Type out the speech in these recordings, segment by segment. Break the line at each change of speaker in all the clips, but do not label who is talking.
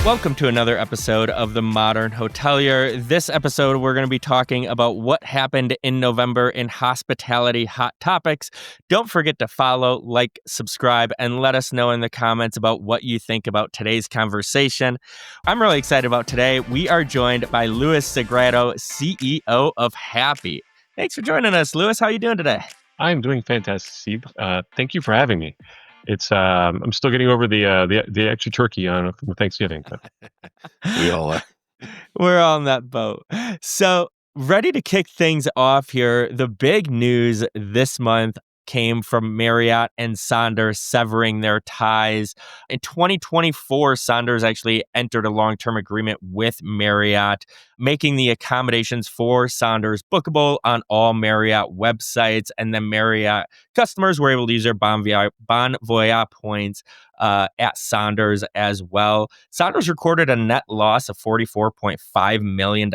Welcome to another episode of the Modern Hotelier. This episode, we're going to be talking about what happened in November in hospitality hot topics. Don't forget to follow, like, subscribe, and let us know in the comments about what you think about today's conversation. I'm really excited about today. We are joined by Luis Segredo, CEO of Hapi. Thanks for joining us, Luis. How are you doing today?
I'm doing fantastic, Steve. Thank you for having me. It's I'm still getting over the extra turkey on Thanksgiving. But
We all are.
We're on that boat. So, ready to kick things off here. The big news this month came from Marriott and Sonder severing their ties. In 2024, Sonder's actually entered a long-term agreement with Marriott, making the accommodations for Sonder's bookable on all Marriott websites. And then Marriott customers were able to use their Bon Voyage points at Sonder's as well. Sonder's recorded a net loss of $44.5 million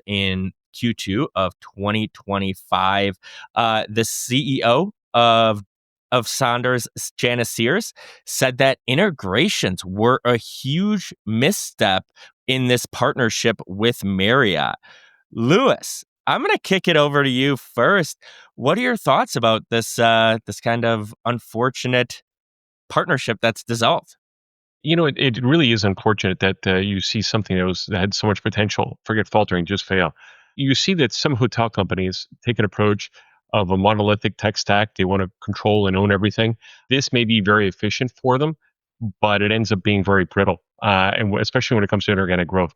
in Q2 of 2025. The CEO of Sonder's, Janice Sears, said that integrations were a huge misstep in this partnership with Marriott. Luis, I'm going to kick it over to you first. What are your thoughts about this kind of unfortunate partnership that's dissolved?
you know, it really is unfortunate that you see something that had so much potential, forget faltering, just fail. You see that some hotel companies take an approach of a monolithic tech stack. They want to control and own everything. This may be very efficient for them, but it ends up being very brittle, and especially when it comes to inorganic growth.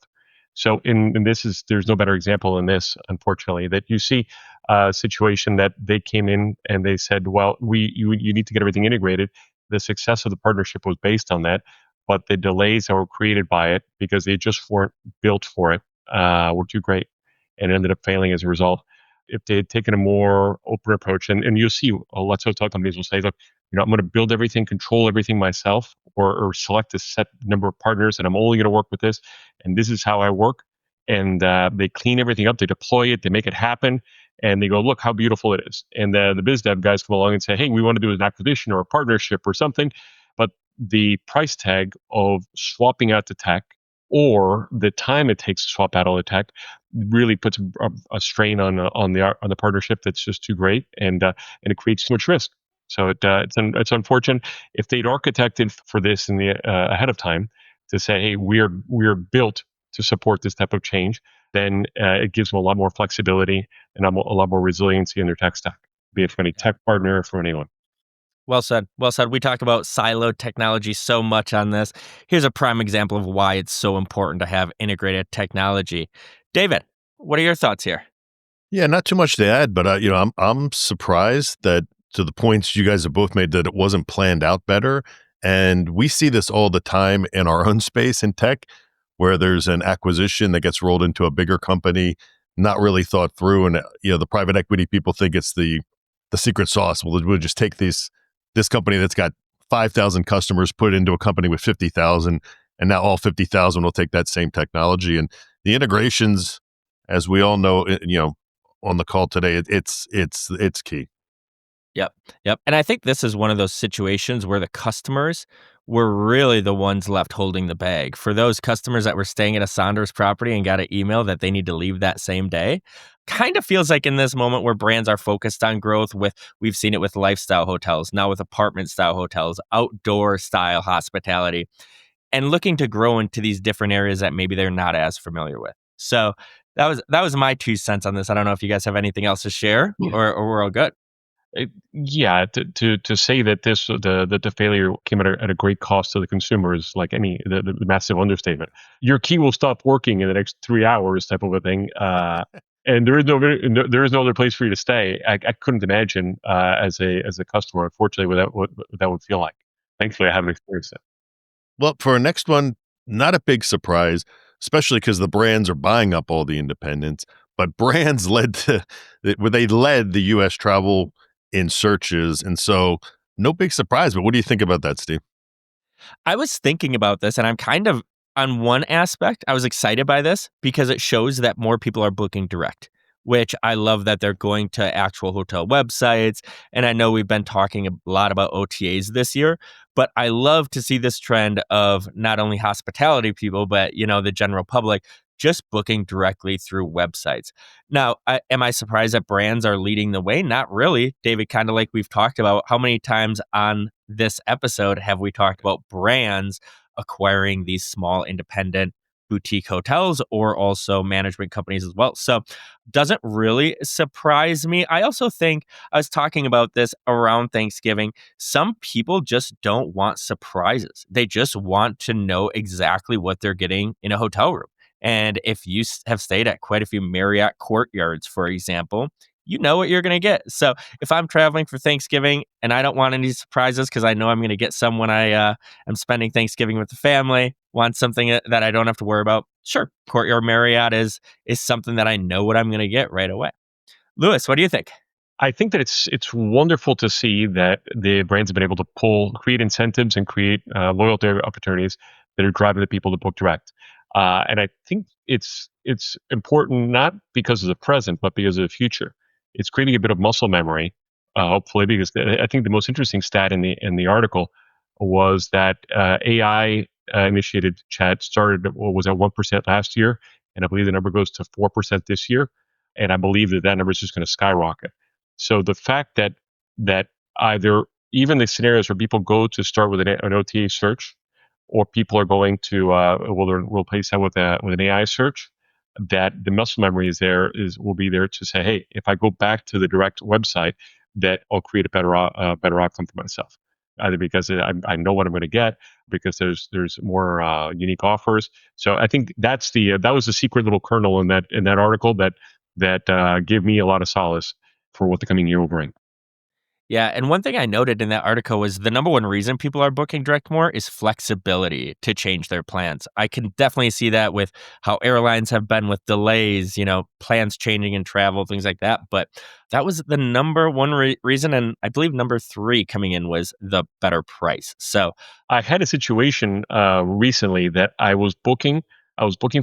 So, there's no better example in this, unfortunately, that you see a situation that they came in and they said, "Well, you need to get everything integrated." The success of the partnership was based on that, but the delays that were created by it because they just weren't built for it were too great, and ended up failing as a result. If they had taken a more open approach, and you'll see lots of hotel companies will say, look, I'm going to build everything, control everything myself, or select a set number of partners, and I'm only going to work with this, and this is how I work. And they clean everything up, they deploy it, they make it happen, and they go, look how beautiful it is. And the biz dev guys come along and say, hey, we want to do an acquisition or a partnership or something. But the price tag of swapping out the tech or the time it takes to swap out all the tech really puts a strain on the partnership that's just too great, and it creates too much risk. So it's unfortunate. If they'd architected for this in the ahead of time to say, hey, we're built to support this type of change, then it gives them a lot more flexibility and a lot more resiliency in their tech stack, be it from any tech partner or from anyone.
Well said. Well said. We talk about siloed technology so much on this. Here's a prime example of why it's so important to have integrated technology. David, what are your thoughts here?
Yeah, not too much to add, but I'm surprised that to the points you guys have both made that it wasn't planned out better. And we see this all the time in our own space in tech, where there's an acquisition that gets rolled into a bigger company, not really thought through, and the private equity people think it's the secret sauce. We'll just take this company that's got 5,000 customers, put it into a company with 50,000, and now all 50,000 will take that same technology. And the integrations, as we all know, on the call today, it's key.
Yep. And I think this is one of those situations where the customers were really the ones left holding the bag. For those customers that were staying at a Sonder's property and got an email that they need to leave that same day, kind of feels like in this moment where brands are focused on growth we've seen it with lifestyle hotels, now with apartment style hotels, outdoor style hospitality, and looking to grow into these different areas that maybe they're not as familiar with. So that was my 2 cents on this. I don't know if you guys have anything else to share or we're all good.
To say that the failure came at a great cost to the consumer is like the massive understatement. Your key will stop working in the next 3 hours, type of a thing, and there is no other place for you to stay. I couldn't imagine as a customer, unfortunately, what that would feel like. Thankfully, I haven't experienced it.
Well, for our next one, not a big surprise, especially because the brands are buying up all the independents. But brands led the U.S. travel in searches. And so no big surprise, but what do you think about that, Steve?
I was thinking about this, and I'm kind of, on one aspect, I was excited by this because it shows that more people are booking direct, which I love that they're going to actual hotel websites. And I know we've been talking a lot about OTAs this year, But I love to see this trend of not only hospitality people, but, the general public just booking directly through websites. Now, am I surprised that brands are leading the way? Not really, David, kind of like we've talked about. How many times on this episode have we talked about brands acquiring these small independent boutique hotels or also management companies as well? So, doesn't really surprise me. I also think I was talking about this around Thanksgiving. Some people just don't want surprises. They just want to know exactly what they're getting in a hotel room. And if you have stayed at quite a few Marriott courtyards, for example, you know what you're going to get. So if I'm traveling for Thanksgiving and I don't want any surprises because I know I'm going to get some when I am spending Thanksgiving with the family, want something that I don't have to worry about, sure, Courtyard Marriott is something that I know what I'm going to get right away. Lewis, what do you think?
I think that it's wonderful to see that the brands have been able to create incentives and create loyalty opportunities that are driving the people to book direct. And I think it's important not because of the present, but because of the future. It's creating a bit of muscle memory, hopefully, because I think the most interesting stat in the article was that AI initiated chat was at 1% last year, and I believe the number goes to 4% this year, and I believe that number is just going to skyrocket. So the fact that either even the scenarios where people go to start with an OTA search, or people are going to will replace that with an AI search, that the muscle memory will be there to say, hey, if I go back to the direct website, that I'll create a better outcome for myself, either because I know what I'm going to get, because there's more unique offers. So I think that was the secret little kernel in that article that gave me a lot of solace for what the coming year will bring.
Yeah, and one thing I noted in that article was the number one reason people are booking direct more is flexibility to change their plans. I can definitely see that with how airlines have been with delays, plans changing in travel, things like that. But that was the number one reason. And I believe number three coming in was the better price. So
I had a situation recently that I was booking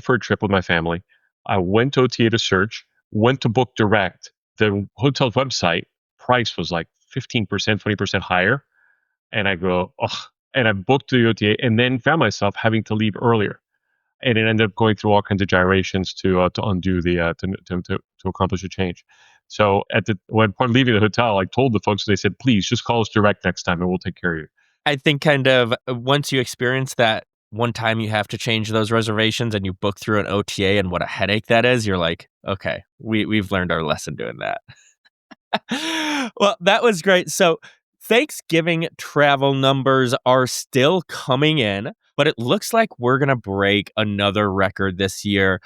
for a trip with my family. I went to OTA to search, went to book direct. The hotel's website price was like 15%, 20% higher. And I go, oh, and I booked the OTA and then found myself having to leave earlier. And it ended up going through all kinds of gyrations to undo to accomplish a change. So when upon leaving the hotel, I told the folks, they said, please just call us direct next time and we'll take care of you.
I think kind of once you experience that one time you have to change those reservations and you book through an OTA and what a headache that is, you're like, okay, we've learned our lesson doing that. Well, that was great. So Thanksgiving travel numbers are still coming in, but it looks like we're going to break another record this year.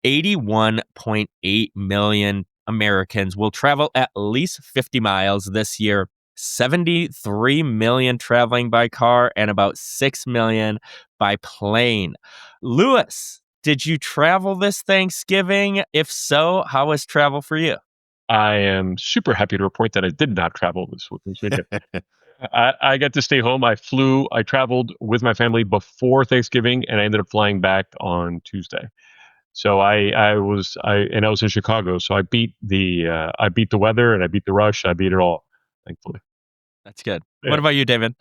81.8 million Americans will travel at least 50 miles this year. 73 million traveling by car and about 6 million by plane. Lewis, did you travel this Thanksgiving? If so, how was travel for you?
I am super happy to report that I did not travel this weekend. I got to stay home. I traveled with my family before Thanksgiving, and I ended up flying back on Tuesday. So I was in Chicago. So I beat the weather, and I beat the rush. I beat it all, thankfully.
That's good.
Yeah.
What about you, David?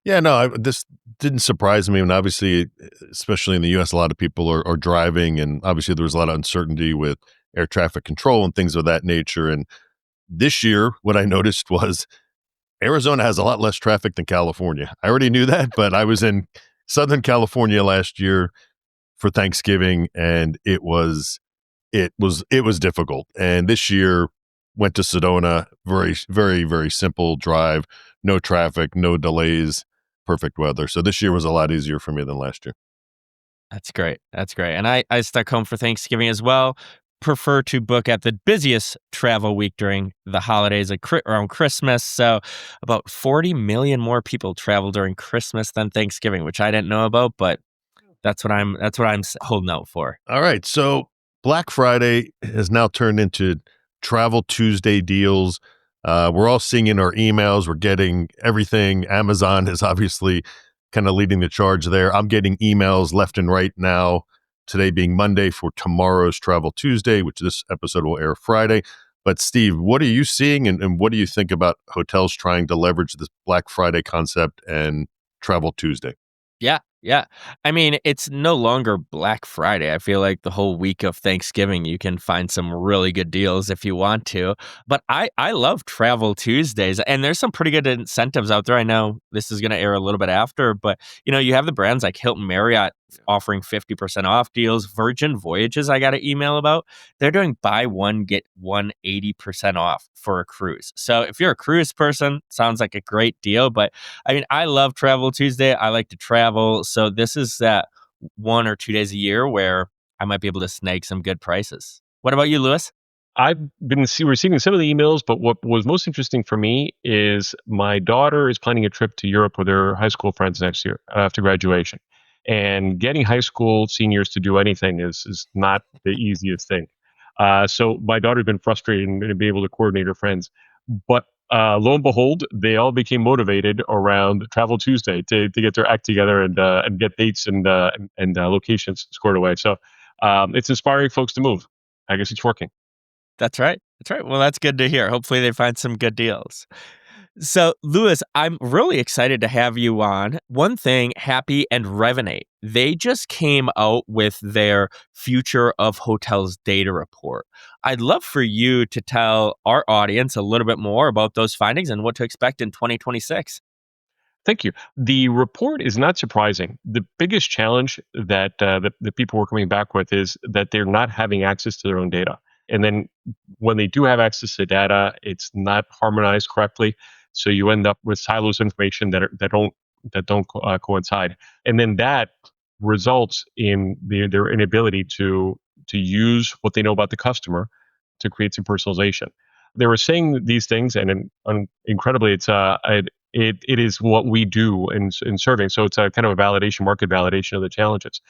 Yeah, no, this didn't surprise me. And obviously, especially in the U.S., a lot of people are driving, and obviously there was a lot of uncertainty with air traffic control and things of that nature. And this year, what I noticed was Arizona has a lot less traffic than California. I already knew that, but I was in Southern California last year for Thanksgiving, and it was difficult. And this year went to Sedona, very, very, very simple drive, no traffic, no delays, perfect weather. So this year was a lot easier for me than last year.
That's great. That's great. And I stuck home for Thanksgiving as well. Prefer to book at the busiest travel week during the holidays around Christmas. So about 40 million more people travel during Christmas than Thanksgiving, which I didn't know about, but that's what I'm holding out for.
All right. So Black Friday has now turned into Travel Tuesday deals. We're all seeing in our emails, we're getting everything. Amazon is obviously kind of leading the charge there. I'm getting emails left and right now, today being Monday, for tomorrow's Travel Tuesday, which this episode will air Friday. But Steve, what are you seeing, and what do you think about hotels trying to leverage this Black Friday concept and Travel Tuesday.
Yeah, yeah. I mean, it's no longer Black Friday. I feel like the whole week of Thanksgiving, you can find some really good deals if you want to. But I love Travel Tuesdays, and there's some pretty good incentives out there. I know this is going to air a little bit after, but you have the brands like Hilton Marriott offering 50% off deals. Virgin Voyages, I got an email about. They're doing buy one, get one 80% off for a cruise. So if you're a cruise person, sounds like a great deal. But I mean, I love Travel Tuesday. I like to travel. So this is that 1 or 2 days a year where I might be able to snag some good prices. What about you, Lewis?
I've been receiving some of the emails, but what was most interesting for me is my daughter is planning a trip to Europe with her high school friends next year after graduation. And getting high school seniors to do anything is not the easiest thing. So my daughter's been frustrated and going to be able to coordinate her friends. But lo and behold, they all became motivated around Travel Tuesday to get their act together and get dates and locations squared away. So it's inspiring folks to move. I guess it's working.
That's right. That's right. Well, that's good to hear. Hopefully, they find some good deals. So, Lewis, I'm really excited to have you on. One thing, Hapi and Revenate, they just came out with their Future of Hotels data report. I'd love for you to tell our audience a little bit more about those findings and what to expect in 2026.
Thank you. The report is not surprising. The biggest challenge that the people were coming back with is that they're not having access to their own data. And then when they do have access to data, it's not harmonized correctly. So you end up with silos of information that don't coincide. And then that results in their inability to use what they know about the customer to create some personalization. They were saying these things, and incredibly, it is what we do in serving. So it's a kind of a market validation of the challenges.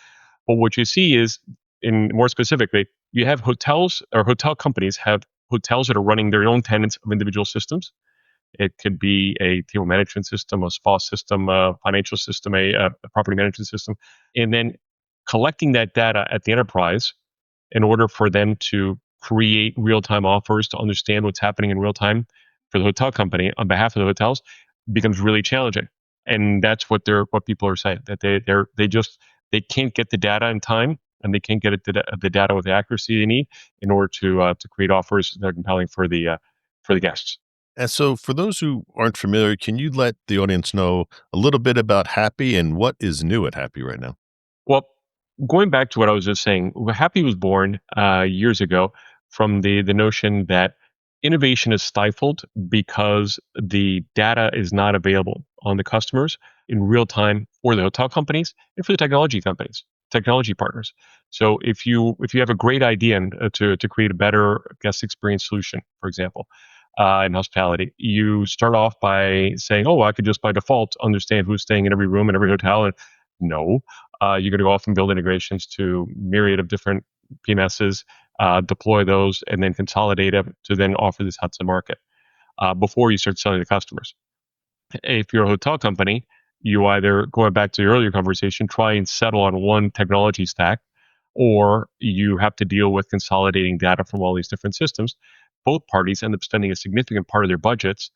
But what you see is, in more specifically, you have hotels or hotel companies have hotels that are running their own tenants of individual systems. It could be a table management system, a spa system, a financial system, a property management system, and then collecting that data at the enterprise in order for them to create real-time offers to understand what's happening in real time for the hotel company on behalf of the hotels becomes really challenging. And that's what people are saying, that they can't get the data in time, and they can't get the data with the accuracy they need in order to create offers that are compelling for the guests.
And so, for those who aren't familiar, can you let the audience know a little bit about Happy and what is new at Happy right now?
Well, going back to what I was just saying, Happy was born years ago from the notion that innovation is stifled because the data is not available on the customers in real time for the hotel companies and for the technology companies, technology partners. So if you have a great idea to create a better guest experience solution, for example, in hospitality, you start off by saying, "Oh, I could just by default understand who's staying in every room in every hotel." And no, you're going to go off and build integrations to myriad of different PMSs, deploy those, and then consolidate them to then offer this out to the market before you start selling to customers. If you're a hotel company, you either, going back to the earlier conversation, try and settle on one technology stack, or you have to deal with consolidating data from all these different systems. Both parties end up spending a significant part of their budgets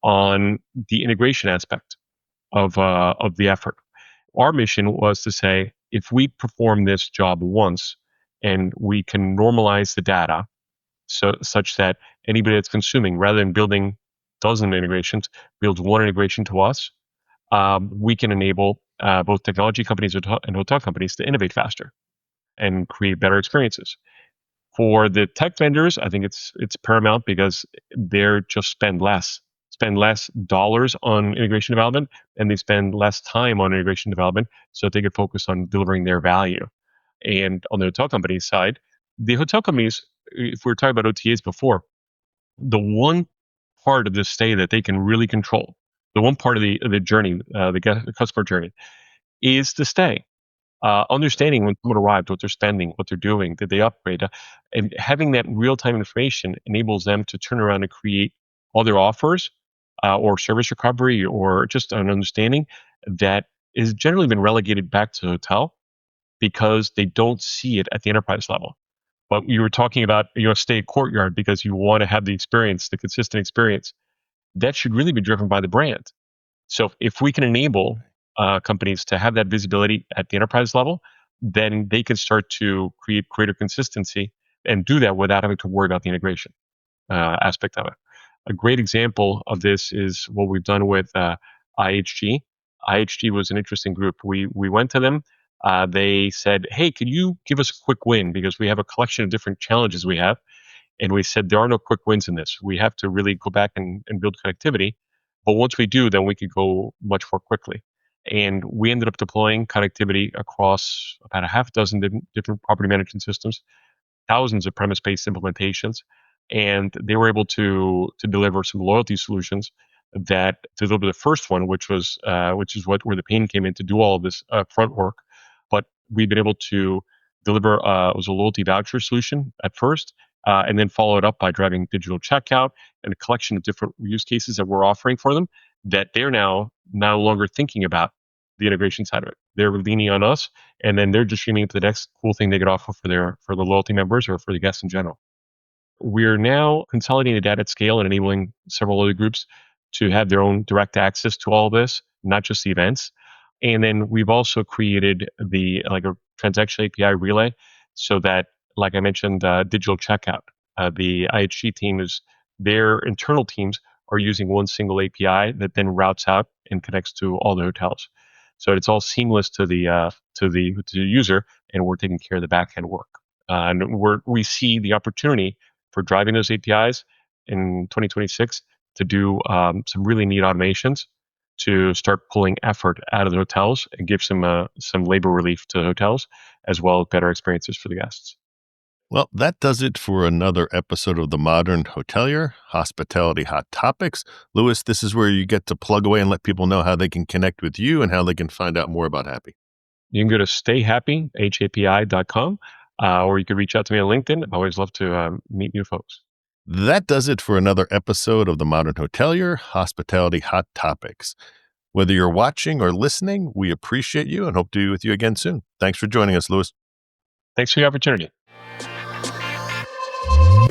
on the integration aspect of the effort. Our mission was to say, if we perform this job once and we can normalize the data such that anybody that's consuming, rather than building dozen integrations, builds one integration to us, we can enable both technology companies and hotel companies to innovate faster and create better experiences. For the tech vendors, I think it's paramount because they're just spend less dollars on integration development, and they spend less time on integration development, so they can focus on delivering their value. And on the hotel company side, the hotel companies, if we were talking about OTAs before, the one part of the stay that they can really control, the one part of the journey, the customer journey, is the stay. Understanding when someone arrived, what they're spending, what they're doing, did they upgrade, and having that real time information enables them to turn around and create other offers or service recovery or just an understanding that is generally been relegated back to the hotel because they don't see it at the enterprise level. But you were talking about stay courtyard because you want to have the experience, the consistent experience. That should really be driven by the brand. So if we can enable companies to have that visibility at the enterprise level, then they can start to create greater consistency and do that without having to worry about the integration aspect of it. A great example of this is what we've done with IHG. IHG was an interesting group. We went to them. They said, "Hey, could you give us a quick win? Because we have a collection of different challenges we have." And we said, there are no quick wins in this. We have to really go back and build connectivity. But once we do, then we could go much more quickly. And we ended up deploying connectivity across about a half dozen different property management systems, thousands of premise-based implementations, and they were able to deliver some loyalty solutions that to deliver the first one, which is where the pain came in to do all of this front work. But we've been able to deliver it was a loyalty voucher solution at first, and then follow it up by driving digital checkout and a collection of different use cases that we're offering for them that they're now no longer thinking about the integration side of it. They're leaning on us, and then they're just streaming into the next cool thing they could offer for the loyalty members or for the guests in general. We're now consolidating the data at scale and enabling several other groups to have their own direct access to all of this, not just the events. And then we've also created a transaction API relay so that, like I mentioned, digital checkout. The IHG team their internal teams are using one single API that then routes out and connects to all the hotels. So it's all seamless to the user, and we're taking care of the back end work. And we see the opportunity for driving those APIs in 2026 to do some really neat automations to start pulling effort out of the hotels and give some labor relief to the hotels, as well as better experiences for the guests.
Well, that does it for another episode of the Modern Hotelier, Hospitality Hot Topics. Luis, this is where you get to plug away and let people know how they can connect with you and how they can find out more about Hapi.
You can go to stayhappy, hapi.com, or you can reach out to me on LinkedIn. I always love to meet new folks.
That does it for another episode of the Modern Hotelier, Hospitality Hot Topics. Whether you're watching or listening, we appreciate you and hope to be with you again soon. Thanks for joining us, Luis.
Thanks for the opportunity.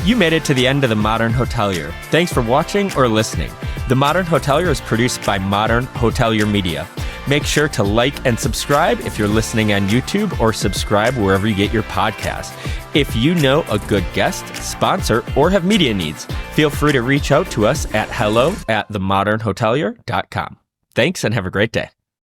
You made it to the end of the Modern Hotelier. Thanks for watching or listening. The Modern Hotelier is produced by Modern Hotelier Media. Make sure to like and subscribe if you're listening on YouTube, or subscribe wherever you get your podcasts. If you know a good guest, sponsor, or have media needs, feel free to reach out to us at hello@themodernhotelier.com. Thanks and have a great day.